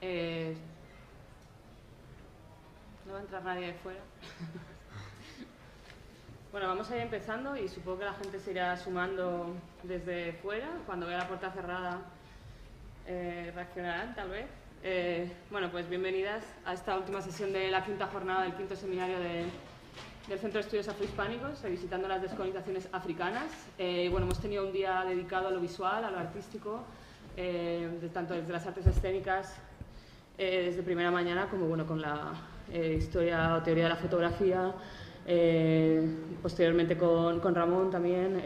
No va a entrar nadie de fuera. Bueno, vamos a ir empezando y supongo que la gente se irá sumando desde fuera. Cuando vea la puerta cerrada reaccionarán, tal vez. Bueno, pues bienvenidas a esta última sesión de la quinta jornada del quinto seminario del Centro de Estudios Afrohispánicos, visitando las descolonizaciones africanas. Bueno, hemos tenido un día dedicado a lo visual, a lo artístico, tanto desde las artes escénicas, desde primera mañana, como bueno, con la historia o teoría de la fotografía, posteriormente con Ramón también,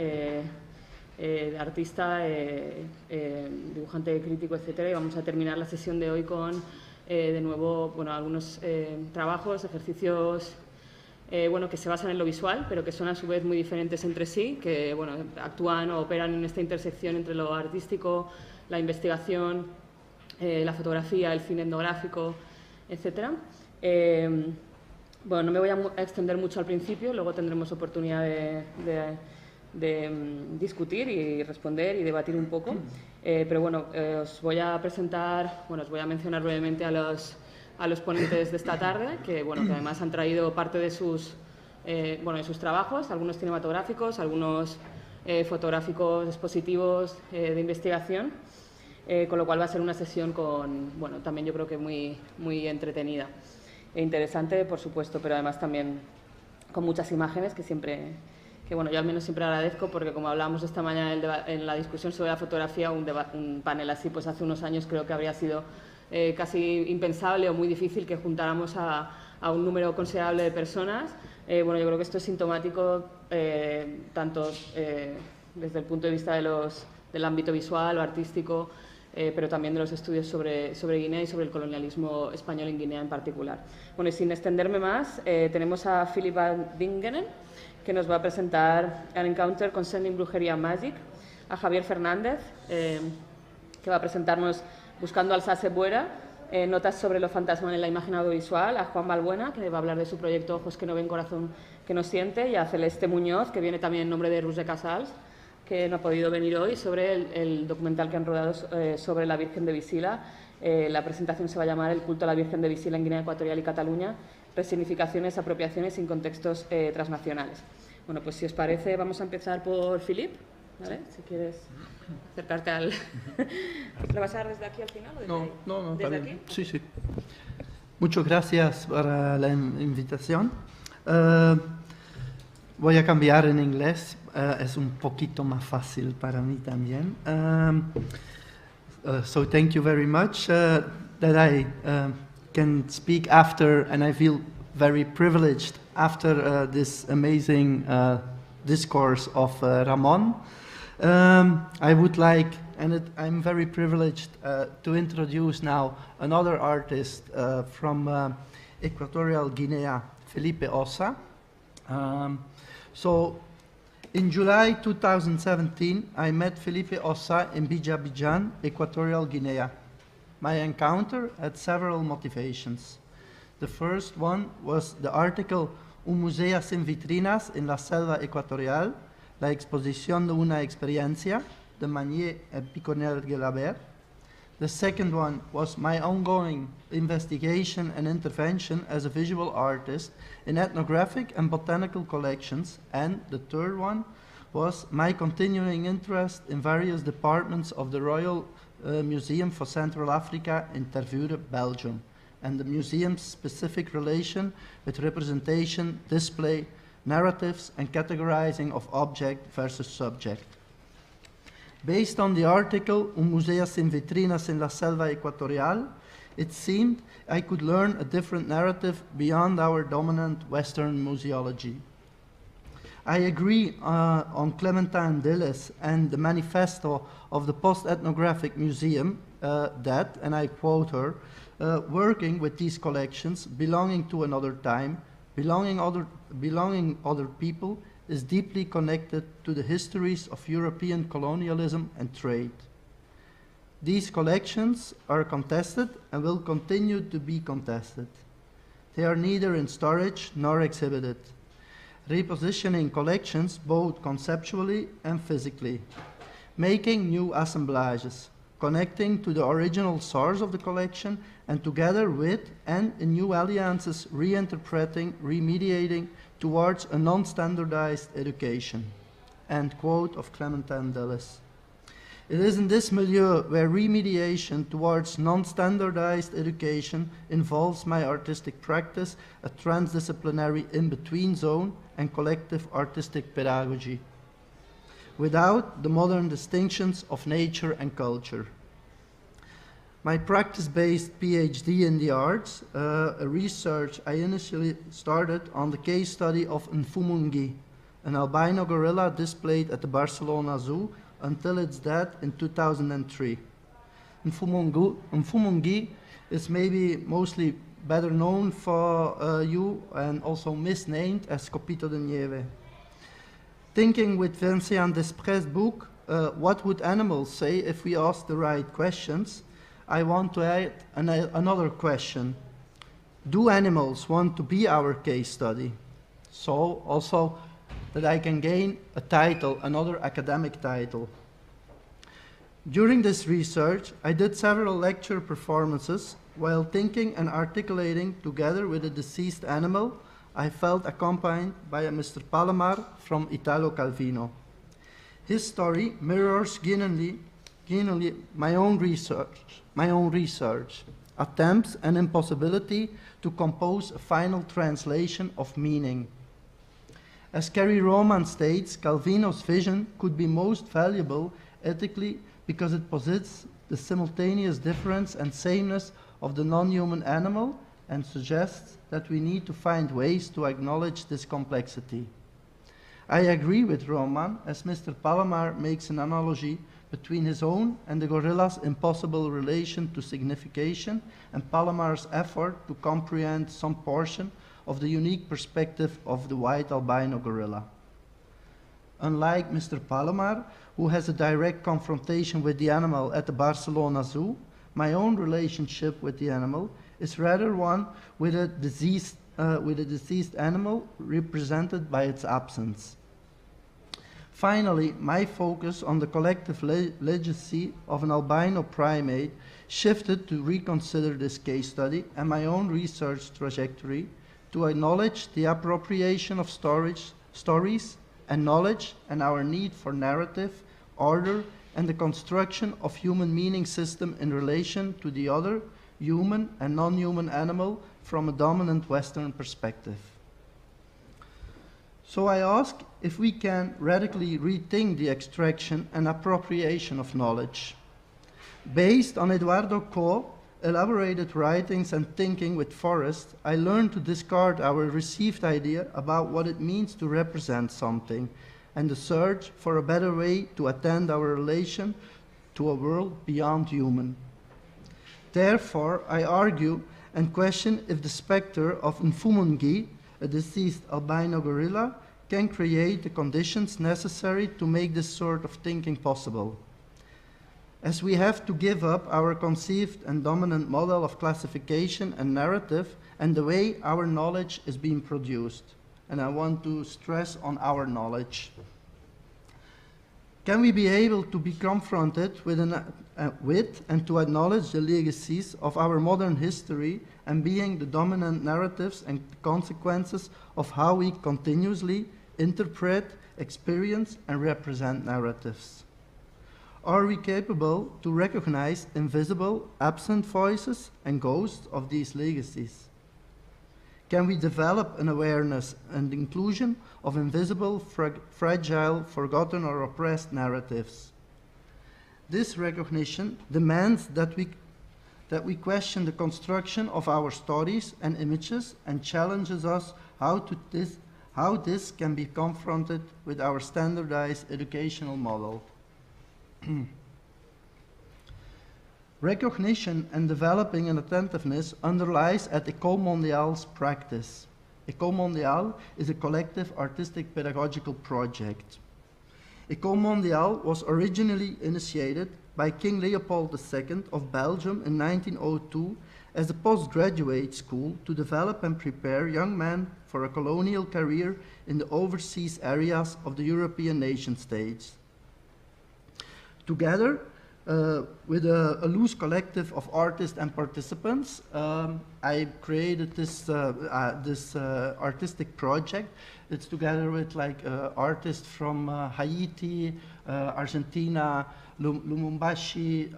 artista, dibujante crítico, etcétera, y vamos a terminar la sesión de hoy con, de nuevo, bueno, algunos trabajos, ejercicios bueno, que se basan en lo visual, pero que son a su vez muy diferentes entre sí, que bueno, actúan o operan en esta intersección entre lo artístico, la investigación, la fotografía, el cine etnográfico, etc. Bueno, no me voy a extender mucho al principio, luego tendremos oportunidad de discutir y responder y debatir un poco, pero bueno, os voy a presentar, bueno, os voy a mencionar brevemente a los ponentes de esta tarde, que, bueno, que además han traído parte de sus, bueno, de sus trabajos, algunos cinematográficos, algunos fotográficos expositivos de investigación, con lo cual va a ser una sesión con, bueno, también yo creo que muy entretenida e interesante, por supuesto, pero además también con muchas imágenes que siempre, que bueno, yo al menos siempre agradezco, porque como hablábamos esta mañana en la discusión sobre la fotografía, un panel así, pues hace unos años creo que habría sido casi impensable o muy difícil que juntáramos a un número considerable de personas. Bueno, yo creo que esto es sintomático tanto desde el punto de vista del ámbito visual o artístico, pero también de los estudios sobre Guinea y sobre el colonialismo español en Guinea en particular. Bueno, y sin extenderme más, tenemos a Filip van Dingenen, que nos va a presentar An Encounter Concerning Brujeri and Magic, a Javier Fernández, que va a presentarnos Buscando al Sas Ebuera, Notas sobre lo fantasmal en la imagen audiovisual, a Juan Valbuena, que va a hablar de su proyecto Ojos que no ven, corazón que no siente, y a Celeste Mun, que viene también en nombre de Roger Canals, que no ha podido venir hoy, sobre el documental que han rodado sobre la Virgen de Bisila. La presentación se va a llamar El culto a la Virgen de Bisila en Guinea Ecuatorial y Cataluña, re-significaciones, apropiaciones sin contextos transnacionales. Bueno, pues si os parece, vamos a empezar por Filip, ¿vale? Si quieres acercarte al... ¿Lo vas a dar desde aquí al final o desde ahí? No, ¿Desde está bien. aquí? Sí, sí. Muchas gracias por la invitación. Voy a cambiar en inglés, es un poquito más fácil para mí también. So thank you very much that I can speak after, and I feel very privileged after this amazing discourse of Ramon. I would like, and I'm very privileged to introduce now another artist from Equatorial Guinea, Felipe Ossa. So in July 2017, I met Felipe Ossa in Abidjan, Equatorial Guinea. My encounter had several motivations. The first one was the article Un museo sin vitrinas en la selva ecuatorial, la exposición de una experiencia, de Manier et Piconel-Gelabert. The second one was my ongoing investigation and intervention as a visual artist in ethnographic and botanical collections. And the third one was my continuing interest in various departments of the Royal Museum for Central Africa in Tervuren, Belgium, and the museum's specific relation with representation, display, narratives, and categorizing of object versus subject. Based on the article Un museo sin vitrinas en la selva ecuatorial, it seemed I could learn a different narrative beyond our dominant Western museology. I agree on Clementine Dillis and the manifesto of the Post-Ethnographic Museum that, and I quote her, working with these collections belonging to another time, belonging other people, is deeply connected to the histories of European colonialism and trade. These collections are contested and will continue to be contested. They are neither in storage nor exhibited, repositioning collections both conceptually and physically, making new assemblages, connecting to the original source of the collection, and together with and in new alliances reinterpreting, remediating towards a non-standardized education. End quote of Clementine Dellis. It is in this milieu where remediation towards non-standardized education involves my artistic practice, a transdisciplinary in-between zone, and collective artistic pedagogy, without the modern distinctions of nature and culture. My practice-based PhD in the arts, a research I initially started on the case study of Mfumungi, an albino gorilla displayed at the Barcelona Zoo until its death in 2003. Mfumungi is maybe mostly better known for you and also misnamed as Copito de Nieve. Thinking with Vincent Desprez's book, What Would Animals Say If We Asked the Right Questions, I want to add another question. Do animals want to be our case study? So also that I can gain a title, another academic title. During this research, I did several lecture performances while thinking and articulating together with a deceased animal. I felt accompanied by a Mr. Palomar from Italo Calvino. His story mirrors Guineanly my own research, attempts and impossibility to compose a final translation of meaning. As Kerry Roman states, Calvino's vision could be most valuable ethically because it posits the simultaneous difference and sameness of the non-human animal and suggests that we need to find ways to acknowledge this complexity. I agree with Roman as Mr. Palomar makes an analogy between his own and the gorilla's impossible relation to signification and Palomar's effort to comprehend some portion of the unique perspective of the white albino gorilla. Unlike Mr. Palomar, who has a direct confrontation with the animal at the Barcelona Zoo, my own relationship with the animal is rather one with a deceased animal represented by its absence. Finally, my focus on the collective legacy of an albino primate shifted to reconsider this case study and my own research trajectory to acknowledge the appropriation of stories and knowledge and our need for narrative, order, and the construction of human meaning system in relation to the other human and non-human animal from a dominant Western perspective. So I ask if we can radically rethink the extraction and appropriation of knowledge. Based on Eduardo Coe's elaborated writings and thinking with Forrest, I learned to discard our received idea about what it means to represent something and the search for a better way to attend our relation to a world beyond human. Therefore, I argue and question if the specter of Mfumungi, a deceased albino gorilla, can create the conditions necessary to make this sort of thinking possible. As we have to give up our conceived and dominant model of classification and narrative and the way our knowledge is being produced. And I want to stress on our knowledge. Can we be able to be confronted with and to acknowledge the legacies of our modern history and being the dominant narratives and consequences of how we continuously interpret, experience, and represent narratives? Are we capable to recognize invisible, absent voices and ghosts of these legacies? Can we develop an awareness and inclusion of invisible, fragile, forgotten, or oppressed narratives? This recognition demands that we question the construction of our stories and images and challenges us how this can be confronted with our standardized educational model. Recognition and developing an attentiveness underlies at École Mondiale's practice. École Mondiale is a collective artistic pedagogical project. École Mondiale was originally initiated by King Leopold II of Belgium in 1902 as a postgraduate school to develop and prepare young men for a colonial career in the overseas areas of the European nation states. Together with a loose collective of artists and participants, I created this artistic project. It's together with artists from Haiti, Argentina, Lumumbashi,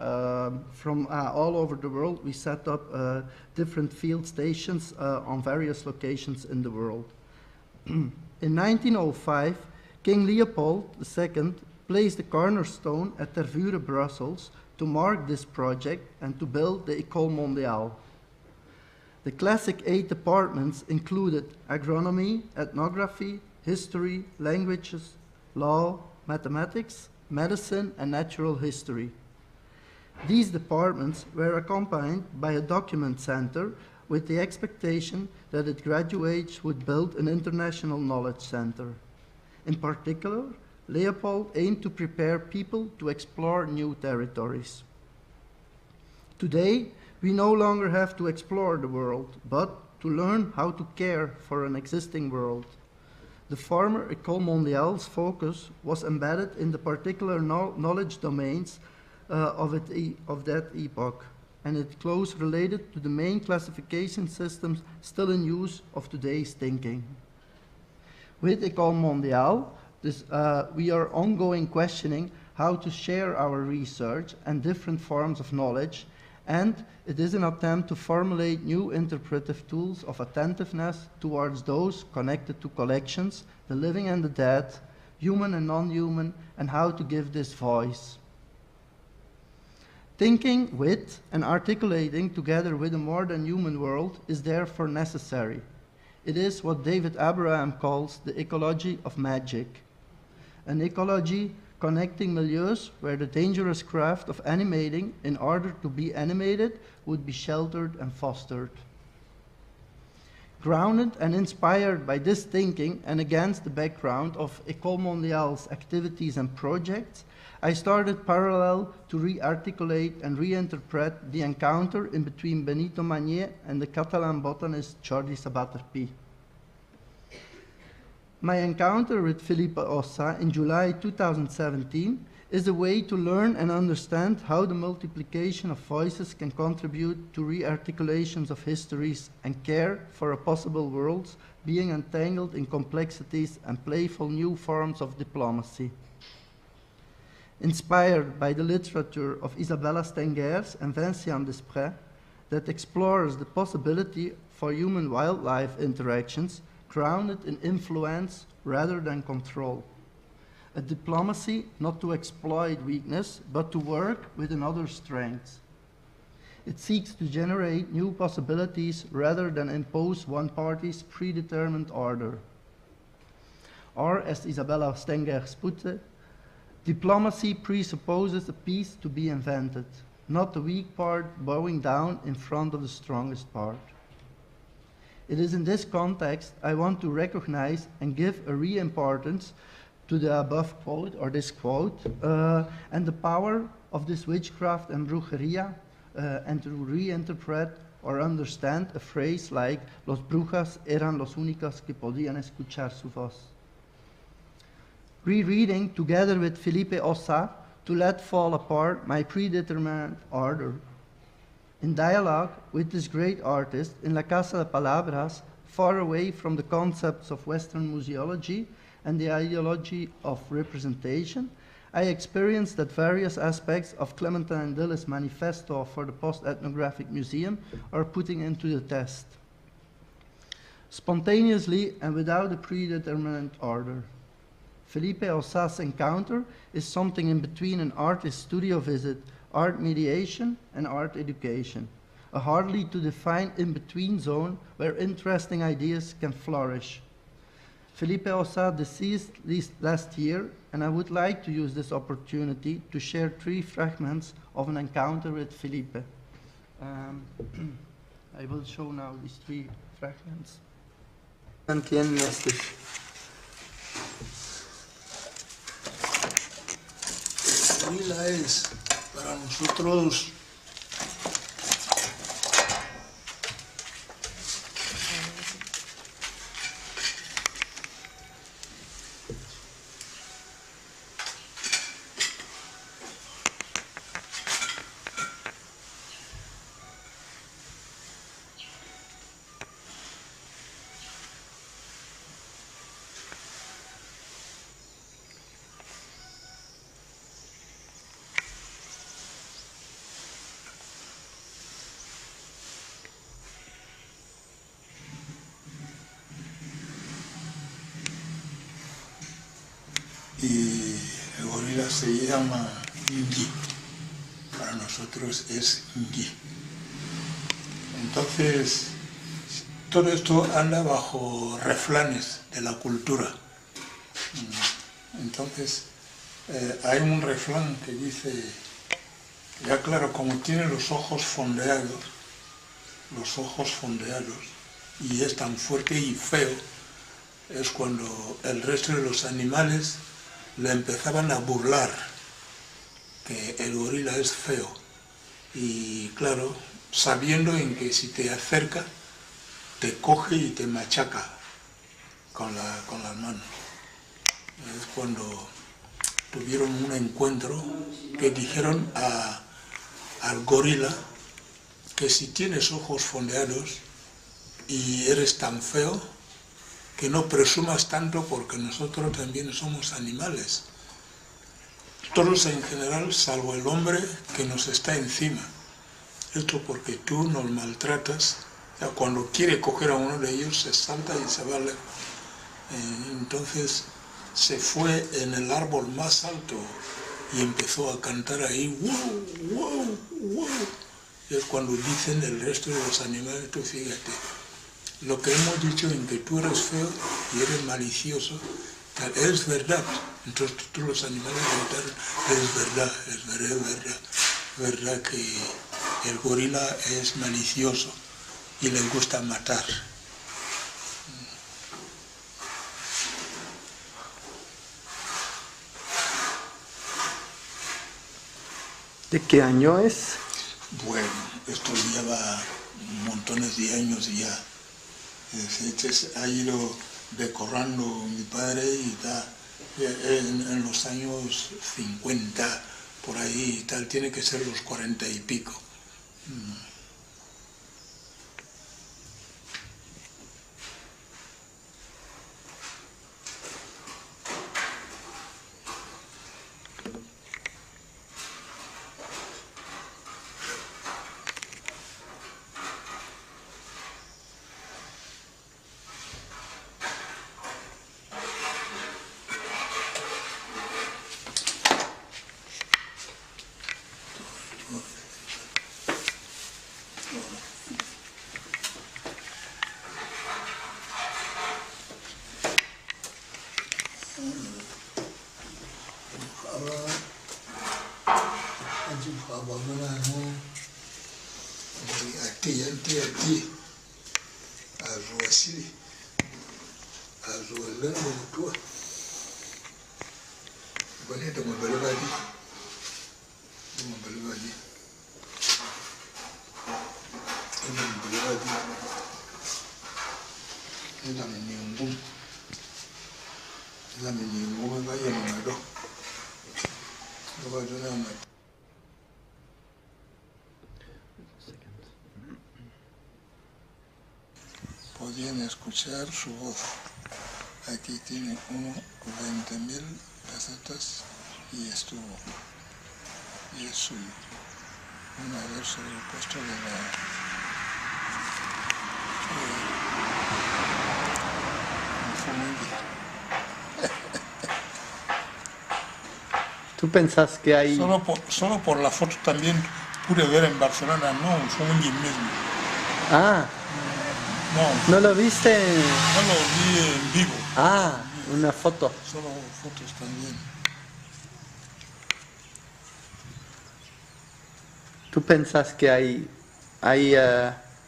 from all over the world. We set up different field stations on various locations in the world. In 1905, King Leopold II placed the cornerstone at Tervuren, Brussels, to mark this project and to build the École Mondiale. The classic 8 departments included agronomy, ethnography, history, languages, law, mathematics, medicine, and natural history. These departments were accompanied by a document center with the expectation that its graduates would build an international knowledge center. In particular, Leopold aimed to prepare people to explore new territories. Today, we no longer have to explore the world, but to learn how to care for an existing world. The former École Mondiale's focus was embedded in the particular knowledge domains of that epoch, and it closely related to the main classification systems still in use of today's thinking. With École Mondiale, we are ongoing questioning how to share our research and different forms of knowledge, and it is an attempt to formulate new interpretive tools of attentiveness towards those connected to collections, the living and the dead, human and non-human, and how to give this voice. Thinking with and articulating together with a more than human world is therefore necessary. It is what David Abraham calls the ecology of magic. An ecology connecting milieus where the dangerous craft of animating in order to be animated would be sheltered and fostered. Grounded and inspired by this thinking and against the background of École Mondiale's activities and projects, I started parallel to re-articulate and reinterpret the encounter in between Benito Magnier and the Catalan botanist Jordi Sabater Pi. My encounter with Filip Ossa in July 2017 is a way to learn and understand how the multiplication of voices can contribute to re-articulations of histories and care for a possible world being entangled in complexities and playful new forms of diplomacy. Inspired by the literature of Isabella Stengers and Vincent Desprez that explores the possibility for human-wildlife interactions grounded in influence rather than control. A diplomacy not to exploit weakness, but to work with another's strengths. It seeks to generate new possibilities rather than impose one party's predetermined order. Or, as Isabella Stengers put it, diplomacy presupposes a peace to be invented, not the weak part bowing down in front of the strongest part. It is in this context I want to recognize and give a re-importance to the above quote, or this quote, and the power of this witchcraft and brujeria, and to reinterpret or understand a phrase like "Los brujas eran los únicos que podían escuchar su voz." Rereading together with Felipe Ossa to let fall apart my predetermined order. In dialogue with this great artist in La Casa de Palabras, far away from the concepts of Western museology and the ideology of representation, I experienced that various aspects of Clementine Dillis' manifesto for the Post-Ethnographic Museum are putting into the test. Spontaneously and without a predetermined order. Felipe Ossa's encounter is something in between an artist studio visit, art mediation, and art education, a hardly to define in-between zone where interesting ideas can flourish. Felipe Ossa deceased last year, and I would like to use this opportunity to share 3 fragments of an encounter with Felipe. I will show now these 3 fragments. Bisila es para nosotros se llama Ngi. Para nosotros es Ngi. Entonces, todo esto anda bajo refranes de la cultura. Entonces, hay un refrán que dice, ya claro, como tiene los ojos fondeados, y es tan fuerte y feo, es cuando el resto de los animales le empezaban a burlar, que el gorila es feo. Y claro, sabiendo en que si te acerca, te coge y te machaca con las manos. Es cuando tuvieron un encuentro que dijeron al gorila que si tienes ojos fondeados y eres tan feo, que no presumas tanto porque nosotros también somos animales. Todos en general, salvo el hombre que nos está encima. Esto porque tú nos maltratas. O sea, cuando quiere coger a uno de ellos, se salta y se va lejos. Entonces se fue en el árbol más alto y empezó a cantar ahí, wow, wow, wow. Y es cuando dicen el resto de los animales, tú fíjate, lo que hemos dicho en que tú eres feo y eres malicioso, es verdad. Entonces todos los animales gritaron, es verdad que el gorila es malicioso y le gusta matar. ¿De qué año es? Bueno, esto lleva montones de años ya. Ha ido decorando mi padre y tal, en los años 50, por ahí y tal, tiene que ser los 40 y pico. Podían escuchar su voz. Aquí tiene uno 20.000 pesetas y estuvo. Y es suyo. Una vez sobre el puesto de la... ¿Tú pensás que hay...? Solo por la foto también pude ver en Barcelona, no, un Fumungi mismo. Ah, ¿no lo viste? No lo vi en vivo. Ah, una foto. Solo fotos también. ¿Tú pensás que hay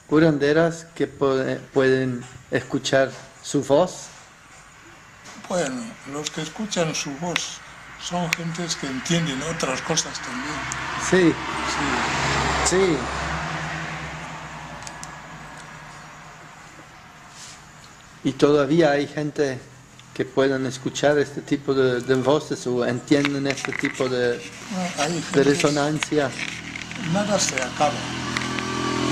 curanderas que pueden escuchar su voz? Bueno, los que escuchan su voz son gentes que entienden otras cosas también. Sí. Sí. Y todavía hay gente que pueden escuchar este tipo de voces o entienden este tipo de resonancia. Nada se acaba,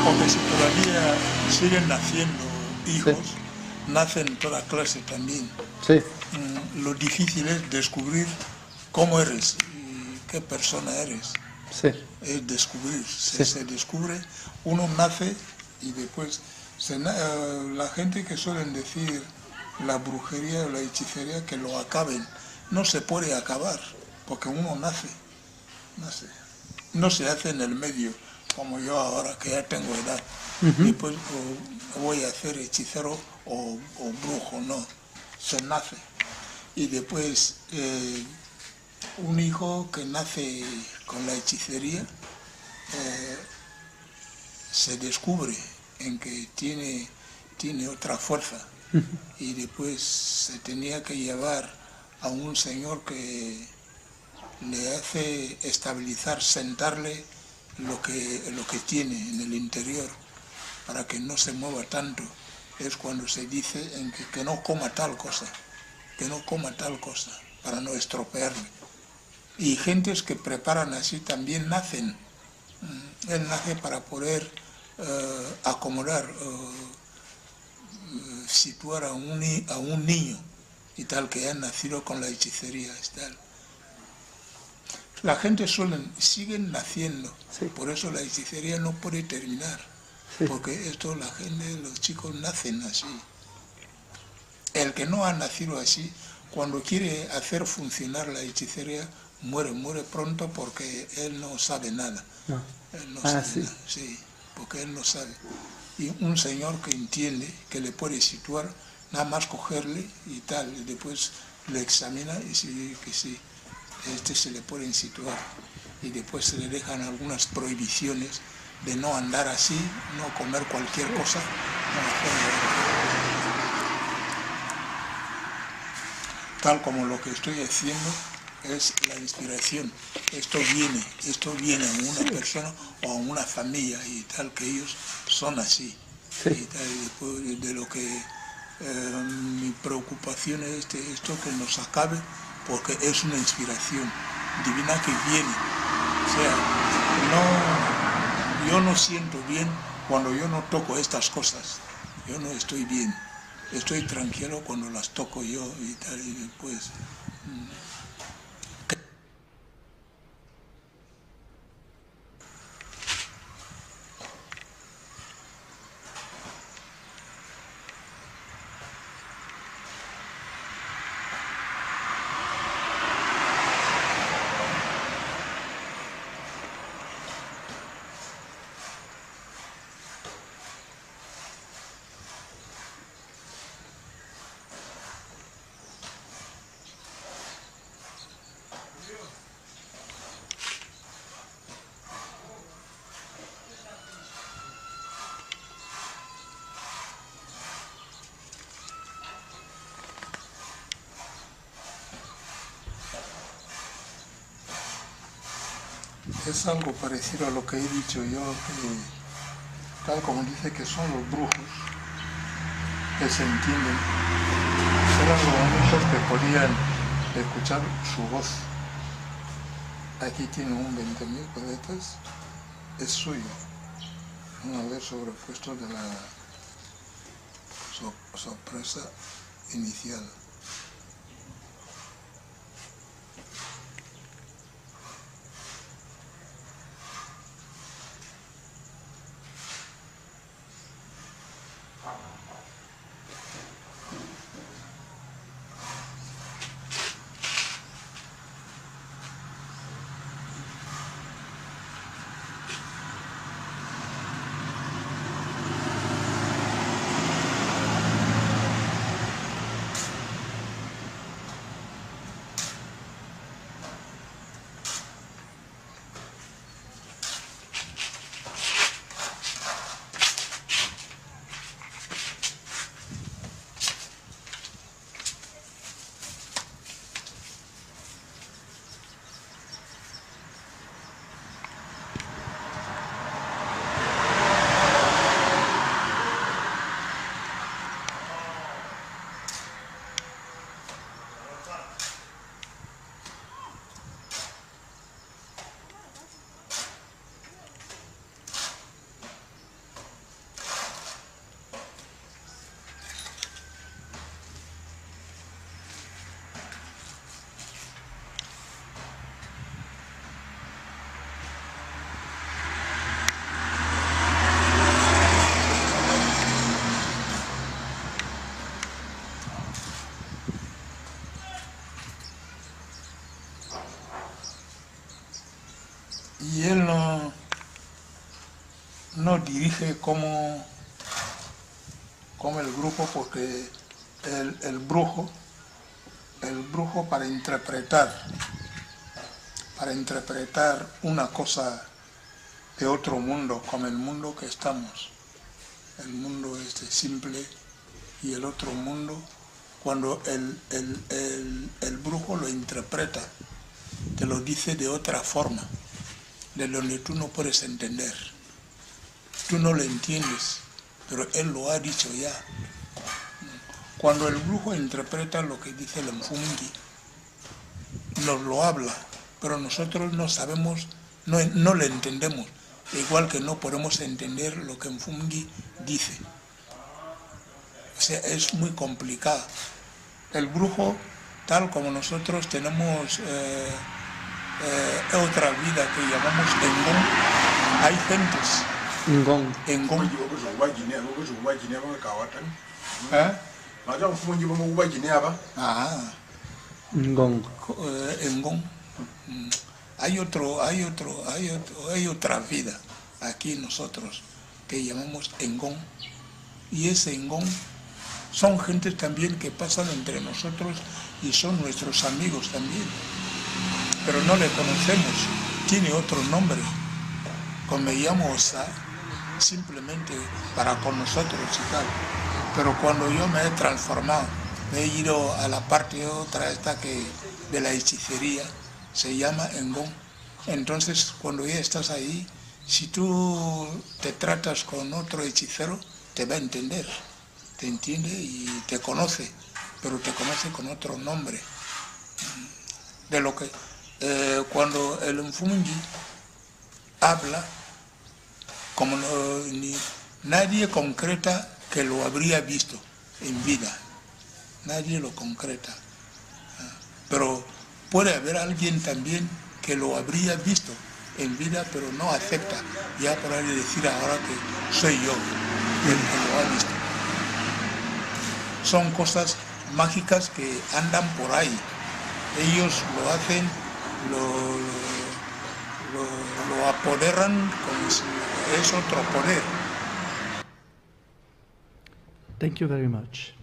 porque si todavía siguen naciendo hijos, sí, nacen toda clase también. Sí. Lo difícil es descubrir cómo eres y qué persona eres. Sí. Es descubrir, sí, se descubre, uno nace y después la gente que suelen decir la brujería o la hechicería que lo acaben, no se puede acabar. porque uno nace. No se hace en el medio, como yo ahora, que ya tengo edad. Después voy a ser hechicero o brujo, no. Se nace. Y después un hijo que nace con la hechicería se descubre en que tiene otra fuerza. Y después se tenía que llevar a un señor que le hace estabilizar, sentarle lo que tiene en el interior para que no se mueva tanto. Es cuando se dice que no coma tal cosa, para no estropearle. Y gentes que preparan así también nacen. Él nace para poder acomodar, situar a un niño y tal, que ha nacido con la hechicería y tal. La gente siguen naciendo, sí. Por eso la hechicería no puede terminar, sí. Porque los chicos nacen así. El que no ha nacido así, cuando quiere hacer funcionar la hechicería, muere pronto porque él no sabe nada. No. Él no sabe ¿sí? Nada, sí, porque él no sabe. Y un señor que entiende, que le puede situar, nada más cogerle y tal, y después le examina y si dice que sí. Se le pueden situar y después se le dejan algunas prohibiciones de no andar así, no comer cualquier cosa, no hacer tal como lo que estoy haciendo es la inspiración. Esto viene a una persona o a una familia y tal, que ellos son así. Sí. Y tal, y después de lo que mi preocupación es esto que nos acabe, porque es una inspiración divina que viene. O sea, yo no siento bien cuando yo no toco estas cosas. Yo no estoy bien. Estoy tranquilo cuando las toco yo y tal, y después... Es algo parecido a lo que he dicho yo, que tal como dice que son los brujos, que se entienden, eran los únicos que podían escuchar su voz. Aquí tiene un 20.000 pesetas, es suyo, una vez sobrepuesto de la sorpresa inicial. dirige como el grupo, porque el brujo para interpretar una cosa de otro mundo, como el mundo que estamos, el mundo este simple y el otro mundo, cuando el brujo lo interpreta, te lo dice de otra forma, de donde tú no puedes entender. Tú no lo entiendes, pero él lo ha dicho ya. Cuando el brujo interpreta lo que dice el mfungi, nos lo habla, pero nosotros no sabemos, no lo entendemos, igual que no podemos entender lo que mfungi dice. O sea, es muy complicado. El brujo, tal como nosotros tenemos otra vida que llamamos engón, hay gentes. Engón. Engón. Engón. Engón. Hay otra vida aquí nosotros que llamamos engón. Y ese engón son gentes también que pasan entre nosotros y son nuestros amigos también. Pero no le conocemos, tiene otro nombre. Como me llamo Osa, simplemente para con nosotros y tal. Pero cuando yo me he transformado, me he ido a la parte otra esta que de la hechicería, se llama engón. Entonces, cuando ya estás ahí, si tú te tratas con otro hechicero, te va a entender, te entiende y te conoce, pero te conoce con otro nombre. De lo que cuando el mfungi habla, como nadie concreta que lo habría visto en vida, nadie lo concreta, pero puede haber alguien también que lo habría visto en vida, pero no acepta, ya por ahí decir ahora que soy yo el que lo ha visto. Son cosas mágicas que andan por ahí. Ellos lo hacen, lo apoderan como si es otro poder. Thank you very much.